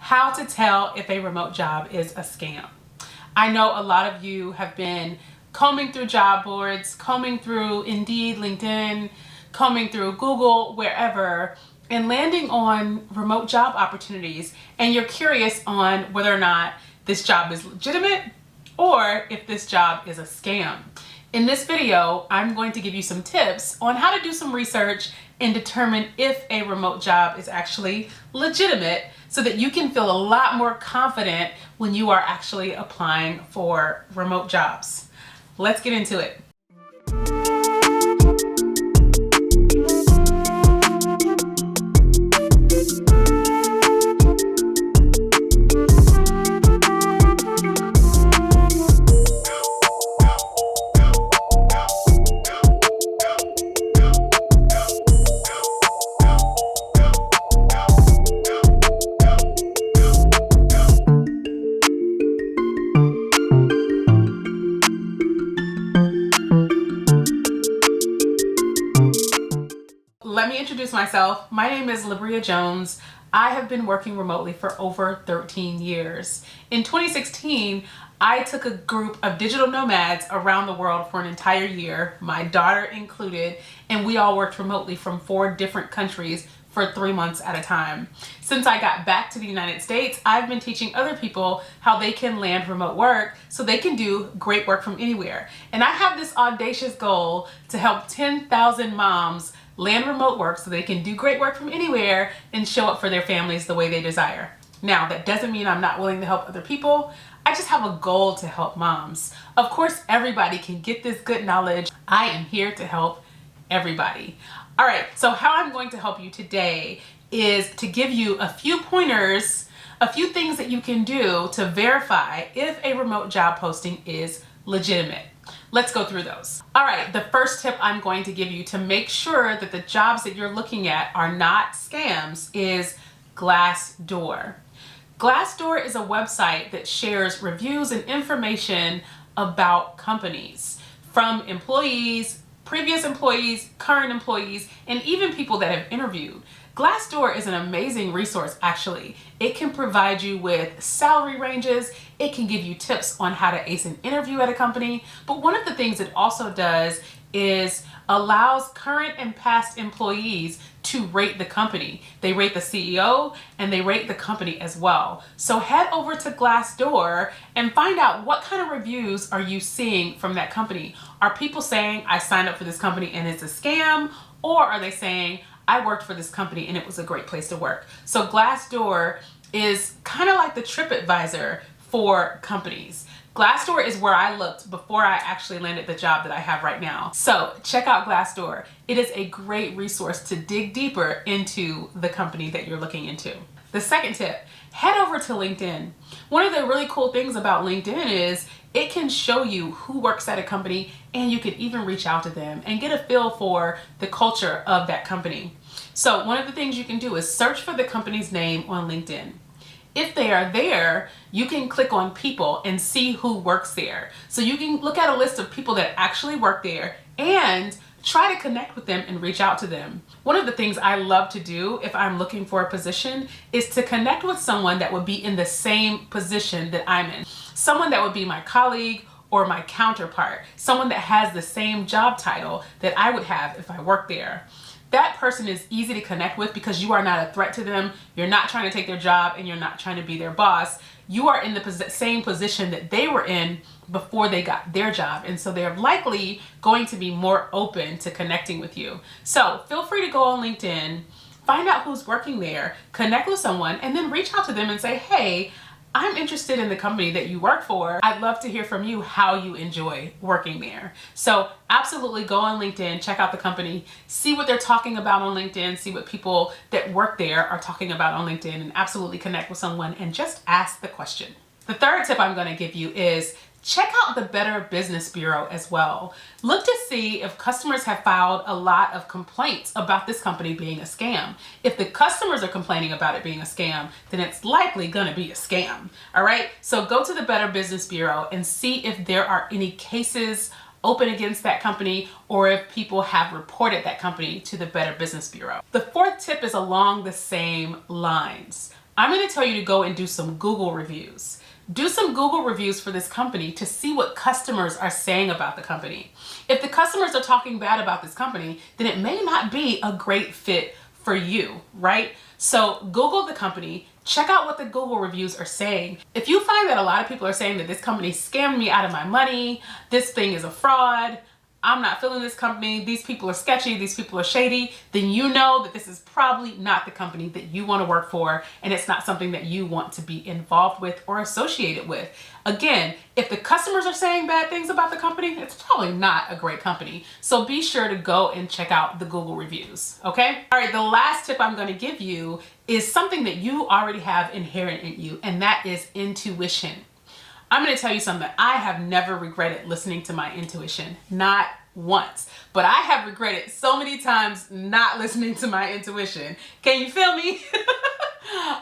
how to tell if a remote job is a scam. I know a lot of you have been combing through job boards, combing through Indeed, LinkedIn, combing through Google, wherever, and landing on remote job opportunities, and you're curious on whether or not this job is legitimate or if this job is a scam. In this video, I'm going to give you some tips on how to do some research and determine if a remote job is actually legitimate so that you can feel a lot more confident when you are actually applying for remote jobs. Let's get into it. Let me introduce myself. My name is Libria Jones. I have been working remotely for over 13 years. In 2016, I took a group of digital nomads around the world for an entire year, my daughter included, and we all worked remotely from 4 different countries for 3 months at a time. Since I got back to the United States, I've been teaching other people how they can land remote work so they can do great work from anywhere. And I have this audacious goal to help 10,000 moms land remote work so they can do great work from anywhere and show up for their families the way they desire. Now, that doesn't mean I'm not willing to help other people. I just have a goal to help moms. Of course, everybody can get this good knowledge. I am here to help everybody. All right, so how I'm going to help you today is to give you a few pointers, a few things that you can do to verify if a remote job posting is legitimate. Let's go through those. All right, the first tip I'm going to give you to make sure that the jobs that you're looking at are not scams is Glassdoor. Glassdoor is a website that shares reviews and information about companies from employees, previous employees, current employees, and even people that have interviewed. Glassdoor is an amazing resource, actually. It can provide you with salary ranges. It can give you tips on how to ace an interview at a company. But one of the things it also does is allows current and past employees to rate the company. They rate the CEO and they rate the company as well. So head over to Glassdoor and find out what kind of reviews are you seeing from that company. Are people saying, I signed up for this company and it's a scam? Or are they saying, I worked for this company and it was a great place to work? So Glassdoor is kind of like the TripAdvisor for companies. Glassdoor is where I looked before I actually landed the job that I have right now. So check out Glassdoor. It is a great resource to dig deeper into the company that you're looking into. The second tip, head over to LinkedIn. One of the really cool things about LinkedIn is it can show you who works at a company, and you can even reach out to them and get a feel for the culture of that company. So one of the things you can do is search for the company's name on LinkedIn. If they are there, you can click on people and see who works there. So you can look at a list of people that actually work there and try to connect with them and reach out to them. One of the things I love to do if I'm looking for a position is to connect with someone that would be in the same position that I'm in. Someone that would be my colleague or my counterpart, someone that has the same job title that I would have if I worked there. That person is easy to connect with because you are not a threat to them. You're not trying to take their job and you're not trying to be their boss. You are in the same position that they were in before they got their job. And so they're likely going to be more open to connecting with you. So feel free to go on LinkedIn, find out who's working there, connect with someone, and then reach out to them and say, hey, I'm interested in the company that you work for. I'd love to hear from you how you enjoy working there. So absolutely go on LinkedIn, check out the company, see what they're talking about on LinkedIn, see what people that work there are talking about on LinkedIn, and absolutely connect with someone and just ask the question. The third tip I'm going to give you is check out the Better Business Bureau as well. Look to see if customers have filed a lot of complaints about this company being a scam. If the customers are complaining about it being a scam, then it's likely gonna be a scam, all right? So go to the Better Business Bureau and see if there are any cases open against that company or if people have reported that company to the Better Business Bureau. The fourth tip is along the same lines. I'm going to tell you to go and do some Google reviews. Do some Google reviews for this company to see what customers are saying about the company. If the customers are talking bad about this company, then it may not be a great fit for you, right? So Google the company, check out what the Google reviews are saying. If you find that a lot of people are saying that this company scammed me out of my money, this thing is a fraud, I'm not feeling this company, these people are sketchy, these people are shady, then you know that this is probably not the company that you want to work for, and it's not something that you want to be involved with or associated with. Again, if the customers are saying bad things about the company, it's probably not a great company. So be sure to go and check out the Google reviews, okay? All right, the last tip I'm going to give you is something that you already have inherent in you, and that is intuition. I'm going to tell you something. I have never regretted listening to my intuition, not once, but I have regretted so many times not listening to my intuition. Can you feel me?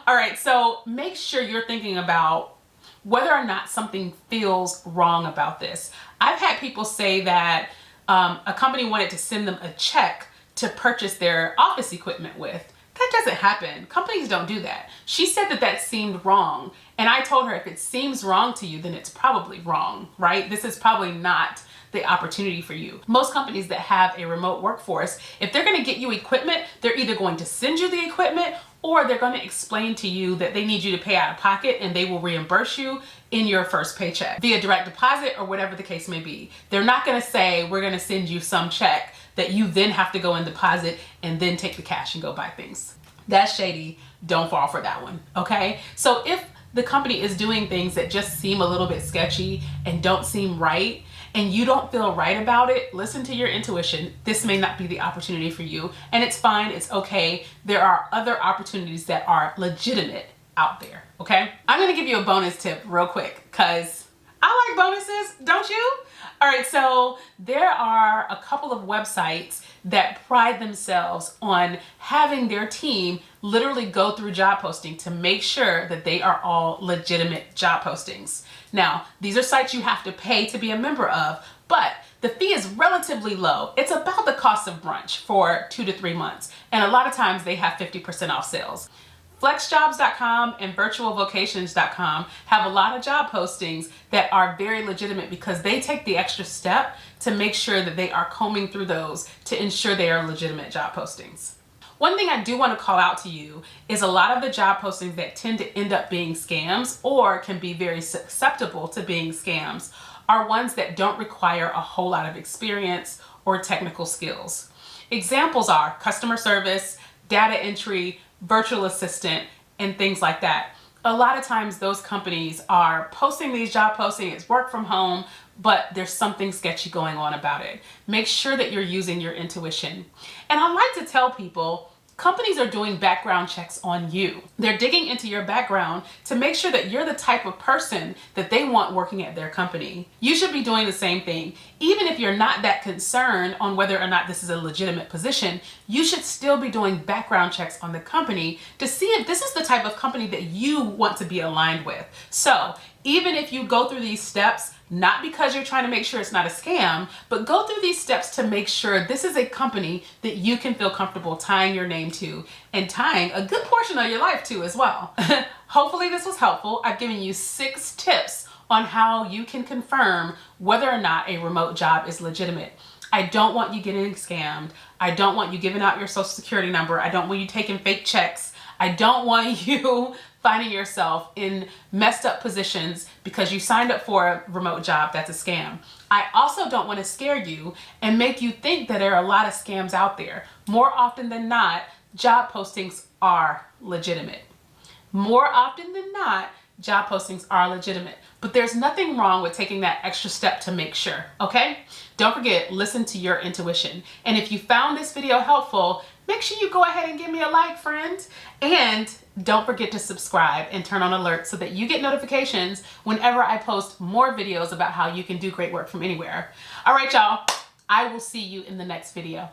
All right, so make sure you're thinking about whether or not something feels wrong about this. I've had people say that a company wanted to send them a check to purchase their office equipment with. That doesn't happen. Companies don't do that. She said that that seemed wrong. And I told her, if it seems wrong to you, then it's probably wrong, right? This is probably not the opportunity for you. Most companies that have a remote workforce, if they're going to get you equipment, they're either going to send you the equipment or they're going to explain to you that they need you to pay out of pocket and they will reimburse you in your first paycheck via direct deposit or whatever the case may be. They're not going to say, we're going to send you some check that you then have to go and deposit and then take the cash and go buy things. That's shady. Don't fall for that one, okay? So if the company is doing things that just seem a little bit sketchy and don't seem right, and you don't feel right about it, listen to your intuition. This may not be the opportunity for you, and it's fine, it's okay. There are other opportunities that are legitimate out there, okay? I'm gonna give you a bonus tip real quick, because I like bonuses, don't you? All right, so there are a couple of websites that pride themselves on having their team literally go through job posting to make sure that they are all legitimate job postings. Now, these are sites you have to pay to be a member of, but the fee is relatively low. It's about the cost of brunch for 2 to 3 months, and a lot of times they have 50% off sales. Flexjobs.com and virtualvocations.com have a lot of job postings that are very legitimate because they take the extra step to make sure that they are combing through those to ensure they are legitimate job postings. One thing I do want to call out to you is a lot of the job postings that tend to end up being scams or can be very susceptible to being scams are ones that don't require a whole lot of experience or technical skills. Examples are customer service, data entry, virtual assistant, and things like that. A lot of times those companies are posting these job postings, it's work from home, but there's something sketchy going on about it. Make sure that you're using your intuition. And I like to tell people, companies are doing background checks on you. They're digging into your background to make sure that you're the type of person that they want working at their company. You should be doing the same thing. Even if you're not that concerned on whether or not this is a legitimate position, you should still be doing background checks on the company to see if this is the type of company that you want to be aligned with. So even if you go through these steps, not because you're trying to make sure it's not a scam, but go through these steps to make sure this is a company that you can feel comfortable tying your name to and tying a good portion of your life to as well. Hopefully this was helpful. I've given you 6 tips on how you can confirm whether or not a remote job is legitimate. I don't want you getting scammed. I don't want you giving out your social security number. I don't want you taking fake checks. I don't want you finding yourself in messed up positions because you signed up for a remote job that's a scam. I also don't want to scare you and make you think that there are a lot of scams out there. More often than not, job postings are legitimate. More often than not, job postings are legitimate. But there's nothing wrong with taking that extra step to make sure, okay? Don't forget, listen to your intuition. And if you found this video helpful, make sure you go ahead and give me a like, friend. And don't forget to subscribe and turn on alerts so that you get notifications whenever I post more videos about how you can do great work from anywhere. All right, y'all, I will see you in the next video.